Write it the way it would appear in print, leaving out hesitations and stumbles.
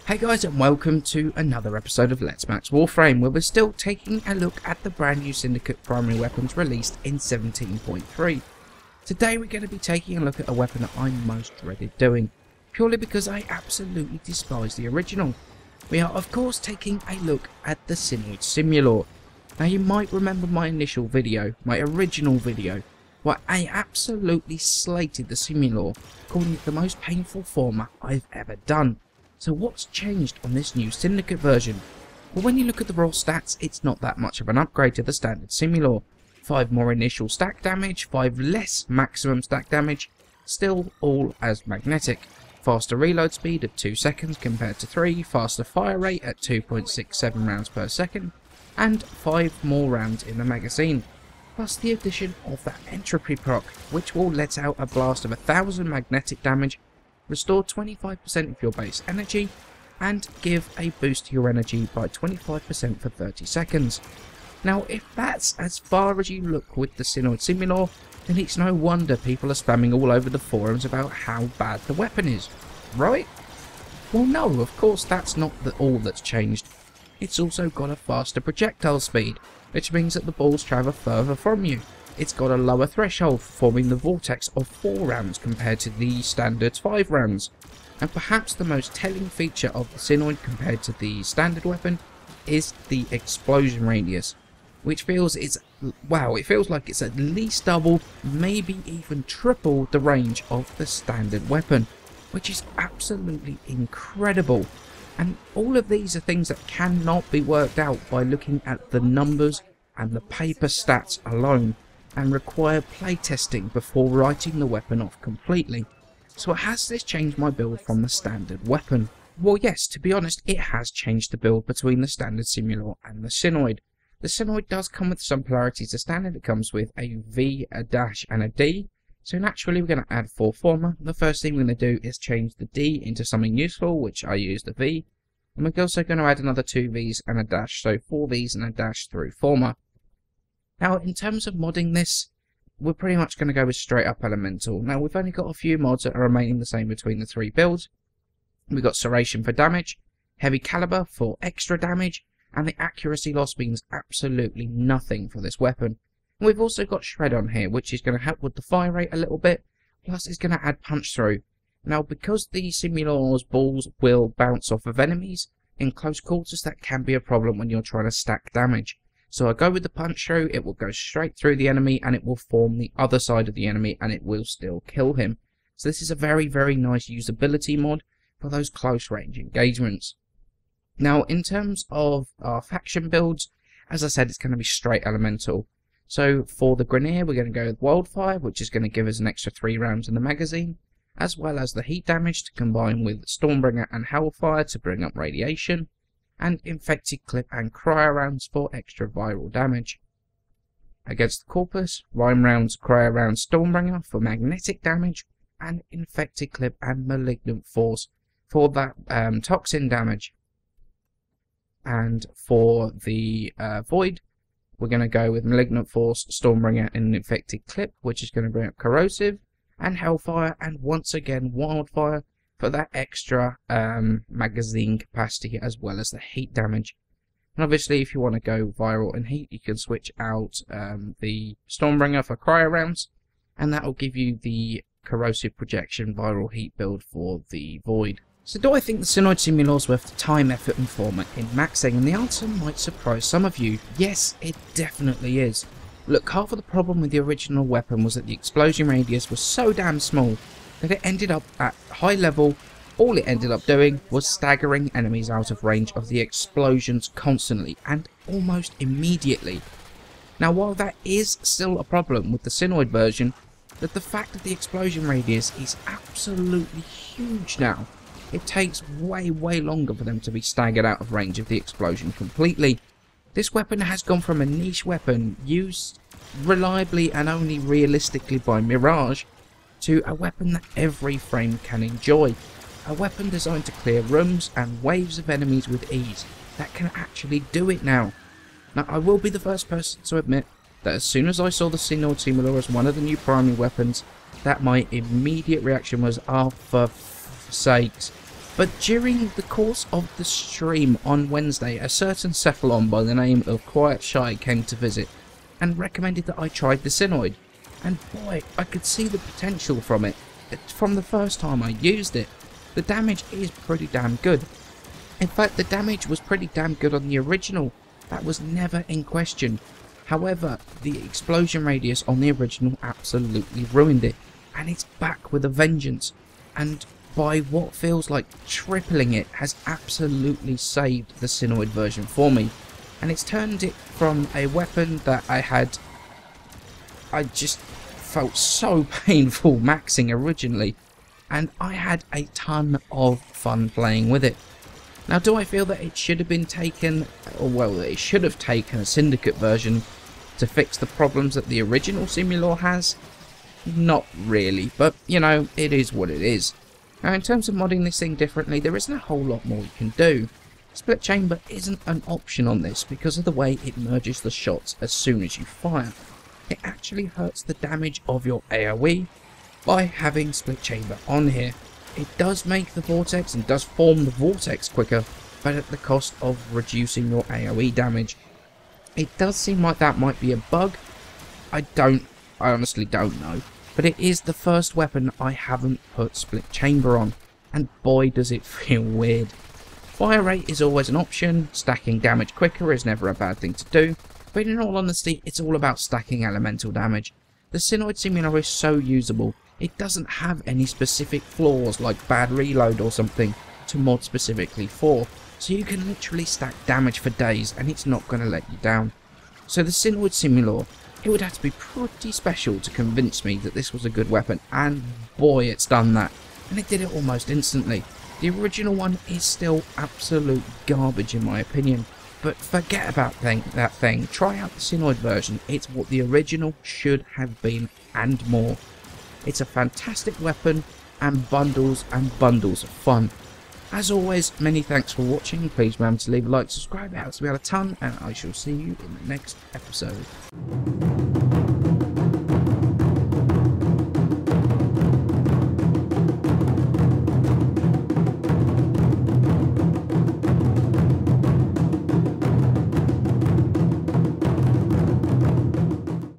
Hey guys, and welcome to another episode of Let's Match Warframe, where we're still taking a look at the brand new Syndicate primary weapons released in 17.3. Today we're going to be taking a look at a weapon that I most dreaded doing, purely because I absolutely despise the original. We are of course taking a look at the Synoid Simulor. Now you might remember my initial video, my original video, where I absolutely slated the Simulor, calling it the most painful former I've ever done. So what's changed on this new Syndicate version? Well, when you look at the raw stats, it's not that much of an upgrade to the standard Simulor. 5 more initial stack damage, 5 less maximum stack damage, still all as magnetic. Faster reload speed at 2 seconds compared to 3, faster fire rate at 2.67 rounds per second, and 5 more rounds in the magazine. Plus the addition of that entropy proc, which will let out a blast of 1000 magnetic damage, restore 25% of your base energy, and give a boost to your energy by 25% for 30 seconds. Now, if that's as far as you look with the Synoid Simulor, then it's no wonder people are spamming all over the forums about how bad the weapon is, right? Well no, of course that's not all that's changed. It's also got a faster projectile speed, which means that the balls travel further from you. It's got a lower threshold for forming the vortex of 4 rounds compared to the standard 5 rounds. And perhaps the most telling feature of the Synoid compared to the standard weapon is the explosion radius, which feels it feels like it's at least double, maybe even triple the range of the standard weapon, which is absolutely incredible. And all of these are things that cannot be worked out by looking at the numbers and the paper stats alone, and require playtesting before writing the weapon off completely. So has this changed my build from the standard weapon? Well yes, to be honest, it has changed the build between the standard Simulor and the Synoid. The Synoid does come with some polarities. The standard, it comes with a V, a dash and a D. So naturally we're going to add 4 former. The first thing we're going to do is change the D into something useful, which I use the V. And we're also going to add another 2 Vs and a dash, so 4 Vs and a dash through former. Now, in terms of modding this, we're pretty much going to go with straight up elemental. Now, we've only got a few mods that are remaining the same between the 3 builds. We've got serration for damage, heavy caliber for extra damage, and the accuracy loss means absolutely nothing for this weapon. And we've also got shred on here, which is going to help with the fire rate a little bit, plus it's going to add punch through. Now, because the Simulor's balls will bounce off of enemies, in close quarters that can be a problem when you're trying to stack damage. So I go with the punch through, it will go straight through the enemy and it will form the other side of the enemy and it will still kill him. So this is a very, very nice usability mod for those close range engagements. Now in terms of our faction builds, as I said, it's going to be straight elemental. So for the Grenier we're going to go with Wildfire, which is going to give us an extra 3 rounds in the magazine, as well as the heat damage to combine with Stormbringer and Hellfire to bring up radiation, and Infected Clip and Cryo rounds for extra viral damage. Against the Corpus, Rime rounds, Cryo rounds, Stormbringer for magnetic damage, and Infected Clip and Malignant Force for that toxin damage. And for the Void, we're going to go with Malignant Force, Stormbringer and Infected Clip, which is going to bring up Corrosive, and Hellfire, and once again Wildfire for that extra magazine capacity as well as the heat damage. And obviously if you want to go viral and heat, you can switch out the Stormbringer for cryo rounds, and that will give you the corrosive projection viral heat build for the Void. So do I think the Synoid Simulor is worth the time, effort and format in maxing? And the answer might surprise some of you. Yes, it definitely is. Look, half of the problem with the original weapon was that the explosion radius was so damn small that it ended up at high level. All it ended up doing was staggering enemies out of range of the explosions constantly and almost immediately. Now while that is still a problem with the Synoid version, that the fact that the explosion radius is absolutely huge now. It takes way longer for them to be staggered out of range of the explosion completely. This weapon has gone from a niche weapon used reliably and only realistically by Mirage to a weapon that every frame can enjoy. A weapon designed to clear rooms and waves of enemies with ease that can actually do it now. Now I will be the first person to admit that as soon as I saw the Synoid Simulor as one of the new primary weapons, that my immediate reaction was, oh for sakes, But during the course of the stream on Wednesday, a certain Cephalon by the name of Quiet Shy came to visit and recommended that I tried the Synoid. And boy, I could see the potential from it from the first time I used it. The damage is pretty damn good. In fact, the damage was pretty damn good on the original. That was never in question. However, the explosion radius on the original absolutely ruined it. And it's back with a vengeance. And by what feels like tripling it has absolutely saved the Synoid version for me. And it's turned it from a weapon that I just felt so painful maxing originally. And I had a ton of fun playing with it. Now, do I feel that it should have been taken, or well, it should have taken a Syndicate version to fix the problems that the original Simulor has? Not really, but, you know, it is what it is. Now, in terms of modding this thing differently, there isn't a whole lot more you can do. Split chamber isn't an option on this because of the way it merges the shots as soon as you fire. It actually hurts the damage of your AoE by having split chamber on here. It does make the vortex and does form the vortex quicker, but at the cost of reducing your AoE damage. It does seem like that might be a bug. I honestly don't know. But it is the first weapon I haven't put split chamber on, and boy does it feel weird. Fire rate is always an option, stacking damage quicker is never a bad thing to do, but in all honesty it's all about stacking elemental damage. The Synoid Simulor is so usable, it doesn't have any specific flaws like bad reload or something to mod specifically for, so you can literally stack damage for days and it's not going to let you down. So the Synoid Simulor, it would have to be pretty special to convince me that this was a good weapon, and boy it's done that, and it did it almost instantly. The original one is still absolute garbage in my opinion, but forget about that thing, try out the Synoid version, it's what the original should have been and more. It's a fantastic weapon and bundles of fun. As always, many thanks for watching, please remember to leave a like, subscribe, it helps me out a ton, and I shall see you in the next episode.